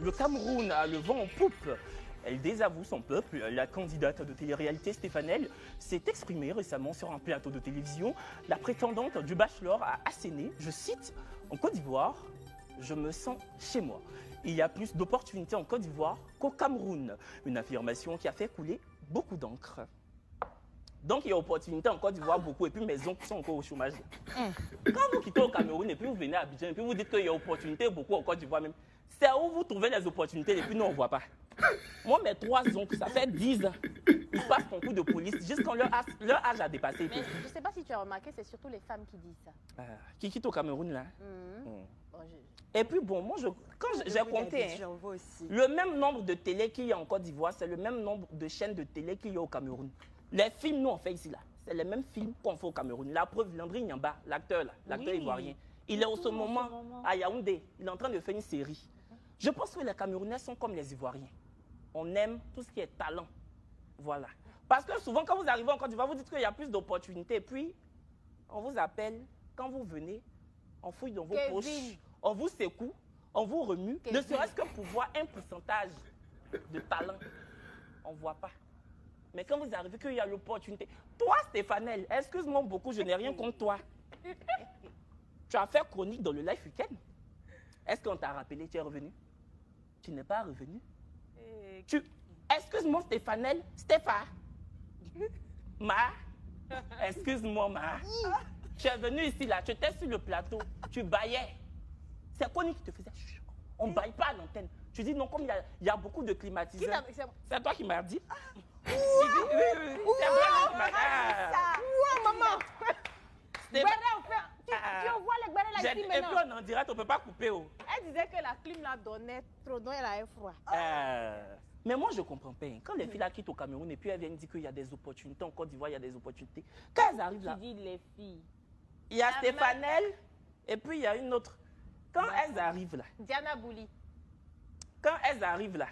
Le Cameroun a le vent en poupe. Elle désavoue son peuple. La candidate de télé-réalité Stéphane s'est exprimée récemment sur un plateau de télévision. La prétendante du Bachelor a asséné, je cite, « En Côte d'Ivoire, je me sens chez moi. Il y a plus d'opportunités en Côte d'Ivoire qu'au Cameroun. » Une affirmation qui a fait couler beaucoup d'encre. Donc il y a opportunité en Côte d'Ivoire beaucoup et puis mes oncles sont encore au chômage. Quand vous quittez au Cameroun et puis vous venez à Abidjan et puis vous dites qu'il y a opportunité beaucoup en Côte d'Ivoire même, c'est où vous trouvez les opportunités et puis nous on ne voit pas. Moi mes 3 oncles, ça fait 10 ans, ils passent concours de police juste quand leur âge a dépassé. Mais je ne sais pas si tu as remarqué, c'est surtout les femmes qui disent ça. Qui quitte au Cameroun là. Bon, Et puis bon, moi quand j'ai compté, le même nombre de télé qu'il y a en Côte d'Ivoire, c'est le même nombre de chaînes de télé qu'il y a au Cameroun. Les films, nous, on fait ici, là. C'est les mêmes films qu'on fait au Cameroun. La preuve, Landry Nyamba, l'acteur, là, l'acteur ivoirien, il est au ce moment à Yaoundé. Il est en train de faire une série. Je pense que les Camerounais sont comme les Ivoiriens. On aime tout ce qui est talent. Voilà. Parce que souvent, quand vous arrivez en Côte d'Ivoire, vous dites qu'il y a plus d'opportunités. Puis, on vous appelle. Quand vous venez, on fouille dans vos poches. On vous secoue. On vous remue. Ne serait-ce que pour voir un pourcentage de talent. On ne voit pas. Mais quand vous arrivez qu'il y a l'opportunité. Toi, Stéphanelle, excuse-moi beaucoup, je n'ai rien contre toi. Tu as fait chronique dans le Life Weekend. Est-ce qu'on t'a rappelé, tu es revenu? Tu n'es pas revenu? Excuse-moi, Stéphanelle. Stéphane. Excuse-moi, tu es venu ici, là, tu étais sur le plateau, tu baillais. C'est chronique qui te faisait. On ne baille pas à l'antenne. Tu dis non, comme il y a beaucoup de climatiseurs. C'est toi qui m'as dit. Oui, c'est vrai qui m'a dit. Wow, maman. Tu vois les barres la clim et puis on en direct, on ne peut pas couper. Elle disait que la clim la donnait trop, donc elle avait froid. Mais moi, je ne comprends pas. Quand les filles là quittent au Cameroun et puis elles viennent dire qu'il y a des opportunités, en Côte d'Ivoire, il y a des opportunités. Quand elles arrivent là, tu dis les filles. Il y a Stéphanelle et puis il y a une autre. Quand elles arrivent là, Diana Bouli. Quand elles arrivent là,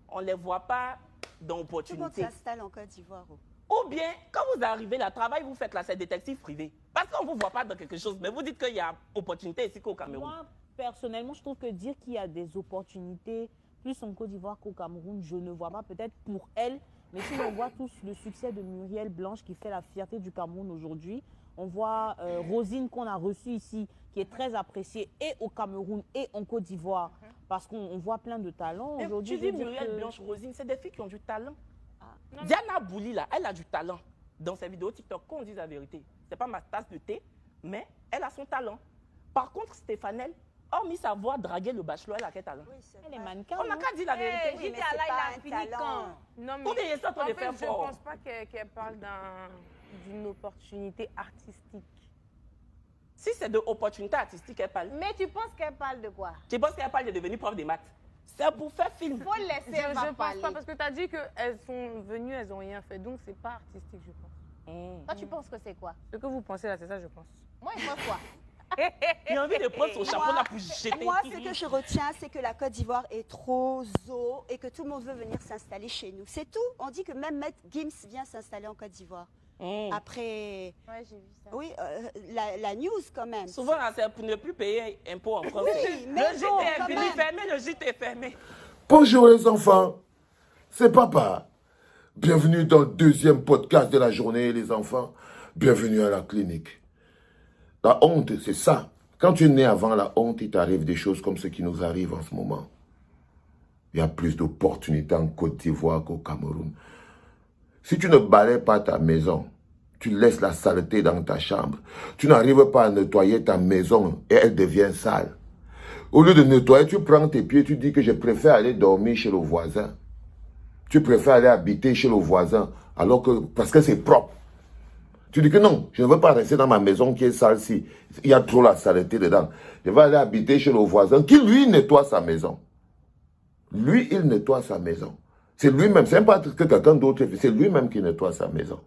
on ne les voit pas dans l'opportunité. Tout le monde s'installe en Côte d'Ivoire. Ou bien, quand vous arrivez là, travail vous faites là, c'est détective privé. Parce qu'on ne vous voit pas dans quelque chose, mais vous dites qu'il y a opportunité ici qu'au Cameroun. Moi, personnellement, je trouve que dire qu'il y a des opportunités plus en Côte d'Ivoire qu'au Cameroun, je ne vois pas, peut-être pour elle. Mais si on voit tous le succès de Muriel Blanche qui fait la fierté du Cameroun aujourd'hui, on voit Rosine qu'on a reçue ici, qui est très appréciée et au Cameroun et en Côte d'Ivoire, parce qu'on voit plein de talents. Tu dis Muriel Blanche, Rosine, c'est des filles qui ont du talent. Diana Bouli, là, elle a du talent. Dans ses vidéos TikTok, qu'on dise la vérité, c'est pas ma tasse de thé, mais elle a son talent. Par contre, Stéphanelle, hormis savoir draguer le bachelor, elle a quel talent? Elle est mannequin. On n'a qu'à dire la vérité. J'ai dit à là, il a fini quand? Non, mais combien est-ce qu'on faire je ne pense pas qu'elle parle d'une opportunité artistique. Si c'est de opportunité artistique, elle parle. Mais tu penses qu'elle parle de quoi? Tu penses qu'elle parle de devenir prof de maths? C'est pour faire film. Il faut laisser Je ne pense pas, parce que tu as dit qu'elles sont venues, elles n'ont rien fait. Donc, ce n'est pas artistique, je pense. Toi, tu penses que c'est quoi? Ce que vous pensez là, c'est ça, je pense. Moi, je pense quoi? Il a envie de prendre son chapeau là pour jeter. Moi, ce que je retiens, c'est que la Côte d'Ivoire est trop zo et que tout le monde veut venir s'installer chez nous. C'est tout. On dit que même Maître Gims vient s'installer en Côte d'Ivoire. Après, ouais, j'ai vu ça. Oui, la news quand même. Souvent, c'est pour ne plus payer impôts en France. Oui, mais le gîte est fini, fermé, le gîte est fermé. Bonjour les enfants, c'est papa. Bienvenue dans le 2e podcast de la journée, les enfants. Bienvenue à la clinique. La honte, c'est ça. Quand tu es né avant la honte, il t'arrive des choses comme ce qui nous arrive en ce moment. Il y a plus d'opportunités en Côte d'Ivoire qu'au Cameroun. Si tu ne balais pas ta maison, tu laisses la saleté dans ta chambre, tu n'arrives pas à nettoyer ta maison et elle devient sale. Au lieu de nettoyer, tu prends tes pieds, tu dis que je préfère aller dormir chez le voisin. Tu préfères aller habiter chez le voisin alors que, parce que c'est propre. Tu dis que non, je ne veux pas rester dans ma maison qui est sale si il y a trop la saleté dedans. Je vais aller habiter chez le voisin qui, lui, nettoie sa maison. Lui, il nettoie sa maison. C'est lui-même, c'est pas que quelqu'un d'autre, c'est lui-même qui nettoie sa maison.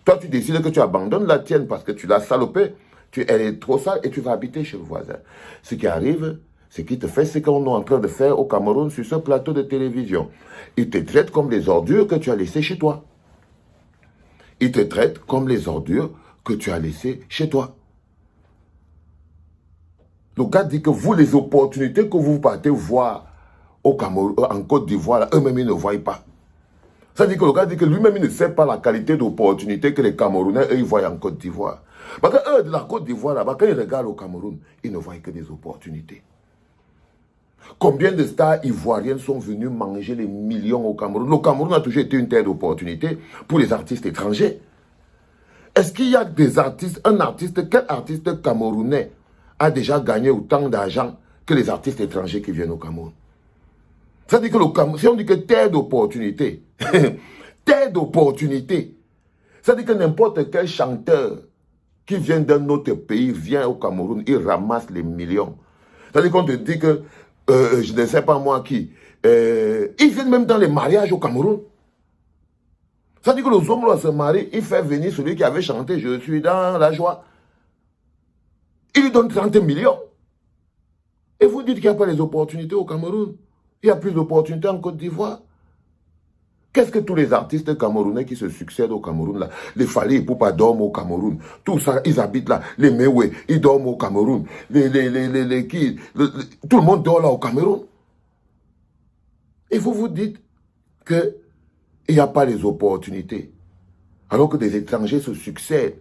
Toi, tu décides que tu abandonnes la tienne parce que tu l'as salopée, elle est trop sale et tu vas habiter chez le voisin. Ce qui arrive, ce qui te fait, c'est qu'on est en train de faire au Cameroun sur ce plateau de télévision. Ils te traitent comme les ordures que tu as laissées chez toi. Ils te traitent comme les ordures que tu as laissées chez toi. Le gars dit que vous, les opportunités que vous partez voir au Cameroun, en Côte d'Ivoire, eux-mêmes, ils ne voient pas. Ça dit que le gars dit que lui-même, il ne sait pas la qualité d'opportunité que les Camerounais, eux, ils voient en Côte d'Ivoire. Parce que eux, de la Côte d'Ivoire, là-bas, quand ils regardent au Cameroun, ils ne voient que des opportunités. Combien de stars ivoiriennes sont venues manger les millions au Cameroun? Le Cameroun a toujours été une terre d'opportunités pour les artistes étrangers. Est-ce qu'il y a des artistes, quel artiste camerounais a déjà gagné autant d'argent que les artistes étrangers qui viennent au Cameroun? Ça dit que le Cameroun, si on dit que terre d'opportunités, terre d'opportunités, ça dit que n'importe quel chanteur qui vient d'un autre pays vient au Cameroun, il ramasse les millions. Ça dit qu'on te dit que, je ne sais pas moi qui, ils viennent même dans les mariages au Cameroun. Ça dit que les hommes là se marient, il fait venir celui qui avait chanté « Je suis dans la joie ». Il lui donne 30 millions. Et vous dites qu'il n'y a pas les opportunités au Cameroun. Il y a plus d'opportunités en Côte d'Ivoire. Qu'est-ce que tous les artistes camerounais qui se succèdent au Cameroun là, les Fally Ipupa dorment au Cameroun, tout ça, ils habitent là, les Mewe, ils dorment au Cameroun, tout le monde dort là au Cameroun. Et vous vous dites que il n'y a pas les opportunités. Alors que des étrangers se succèdent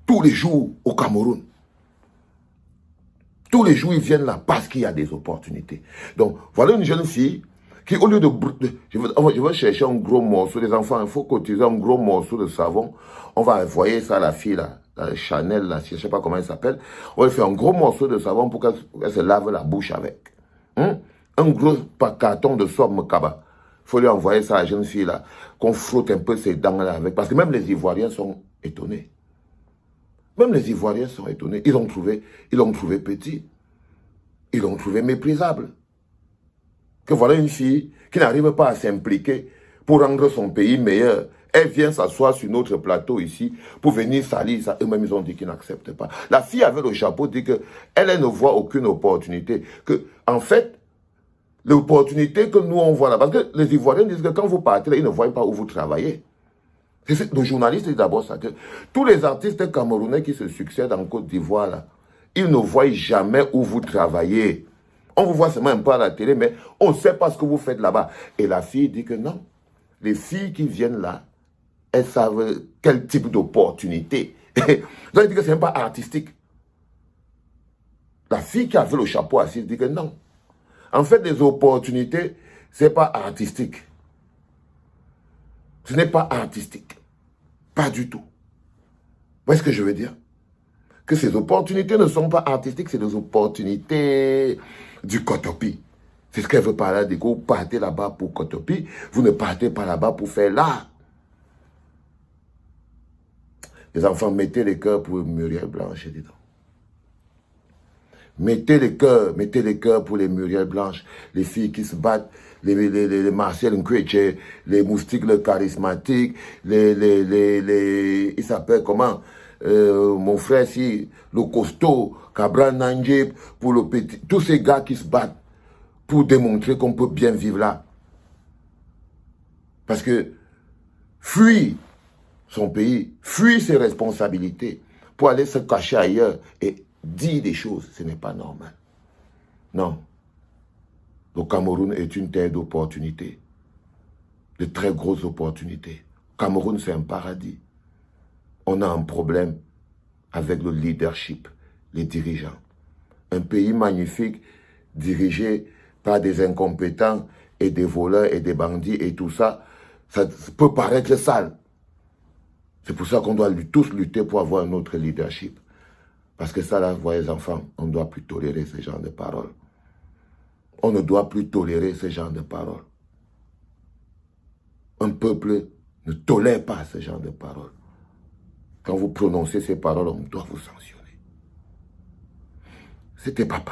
tous les jours au Cameroun. Tous les jours, ils viennent là parce qu'il y a des opportunités. Donc, voilà une jeune fille qui, au lieu de... Je vais chercher un gros morceau. Les enfants, il faut cotiser un gros morceau de savon. On va envoyer ça à la fille, là, la Chanel, là, je ne sais pas comment elle s'appelle. On va faire un gros morceau de savon pour qu'elle se lave la bouche avec. Un gros carton de somme kaba. Il faut lui envoyer ça à la jeune fille là, qu'on frotte un peu ses dents là avec. Parce que même les Ivoiriens sont étonnés. Même les Ivoiriens sont étonnés. Ils l'ont trouvé petit. Ils l'ont trouvé méprisable. Que voilà une fille qui n'arrive pas à s'impliquer pour rendre son pays meilleur. Elle vient s'asseoir sur notre plateau ici pour venir salir ça. Eux-mêmes, ils ont dit qu'ils n'acceptent pas. La fille avec le chapeau dit qu'elle ne voit aucune opportunité. Que, en fait, l'opportunité que nous, on voit là, parce que les Ivoiriens disent que quand vous partez là, ils ne voient pas où vous travaillez. Le journaliste dit d'abord ça, que tous les artistes camerounais qui se succèdent en Côte d'Ivoire, là, ils ne voient jamais où vous travaillez. On vous voit seulement un peu à la télé, mais on ne sait pas ce que vous faites là-bas. Et la fille dit que non. Les filles qui viennent là, elles savent quel type d'opportunité. Vous avez dit que ce n'est pas artistique. La fille qui a fait le chapeau assise dit que non. En fait, les opportunités, ce n'est pas artistique. Ce n'est pas artistique. Pas du tout. Vous voyez ce que je veux dire? Que ces opportunités ne sont pas artistiques, c'est des opportunités du Kotopi. C'est ce qu'elle veut parler. Du coup, vous partez là-bas pour Kotopi, vous ne partez pas là-bas pour faire l'art. Les enfants, mettez les cœurs pour Muriel Blanche, dis donc. Mettez les cœurs pour les Muriel Blanche, les filles qui se battent, les Marcel Nkweche, les moustiques le charismatiques, il s'appelle comment, mon frère ici, le costaud, Cabral Nanjib, pour le petit, tous ces gars qui se battent pour démontrer qu'on peut bien vivre là. Parce que fuir son pays, fuir ses responsabilités pour aller se cacher ailleurs et dire des choses, ce n'est pas normal. Non. Le Cameroun est une terre d'opportunités, de très grosses opportunités. Le Cameroun, c'est un paradis. On a un problème avec le leadership, les dirigeants. Un pays magnifique, dirigé par des incompétents et des voleurs et des bandits et tout ça, ça peut paraître sale. C'est pour ça qu'on doit tous lutter pour avoir un autre leadership. Parce que ça, là, vous voyez les enfants, on ne doit plus tolérer ce genre de paroles. On ne doit plus tolérer ce genre de paroles. Un peuple ne tolère pas ce genre de paroles. Quand vous prononcez ces paroles, on doit vous sanctionner. C'était papa.